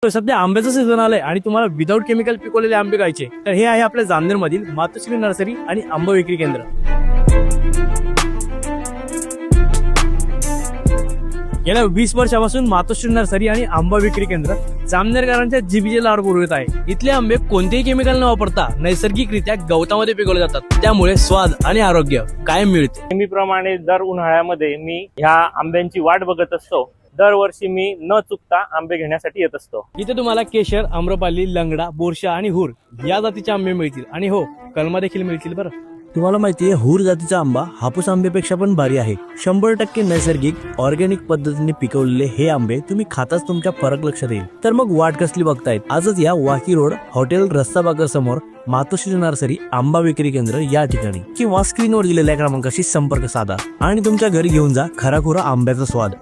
सध्या आंब्याचं सीझन आलंय आणि तुम्हाला विदाऊट केमिकल पिकवलेले आंबे खायचे तर हे आहे आपल्या जामनेर मधील मातोश्री नर्सरी आणि आंबा विक्री केंद्र। गेल्या 20 वर्षापासून मातोश्री नर्सरी आणि आंबा विक्री केंद्र जामनेरकरांच्या जिभेचे लाड पुरवत आहे। इथले आंबे कोणतेही केमिकल न वापरता नैसर्गिकरित्या गवतामध्ये पिकवले जातात, त्यामुळे स्वाद आणि आरोग्य कायम मिळते। नेहमीप्रमाणे दर उन्हाळ्यामध्ये मी ह्या आंब्यांची वाट बघत असतो। दरवर्षी मी न चुकता आंबे घेण्यासाठी येत असतो। इथे तुम्हाला केशर, आम्रपाली, लंगडा, बोरशा आणि हुर या जातीचे आंबे मिळतील आणि हो, कलमा देखील मिळतील बरं। तुम्हाला माहितीये हुर जातीचा आंबा हापूस आंब्यापेक्षा पण भारी आहे। 100% नैसर्गिक ऑर्गॅनिक पद्धतीने पिकवलेले हे आंबे तुम्ही खाताच तुमच्या फरक लक्षात येईल। तर मग वाट कसली बघतायत, आजच या वाकी रोड हॉटेल रस्ता बागर समोर मातोश्री नर्सरी आंबा विक्री केंद्र या ठिकाणी, किंवा स्क्रीनवर दिलेल्या क्रमांकाशी संपर्क साधा आणि तुमच्या घरी घेऊन जा खराखुरा आंब्याचा स्वाद।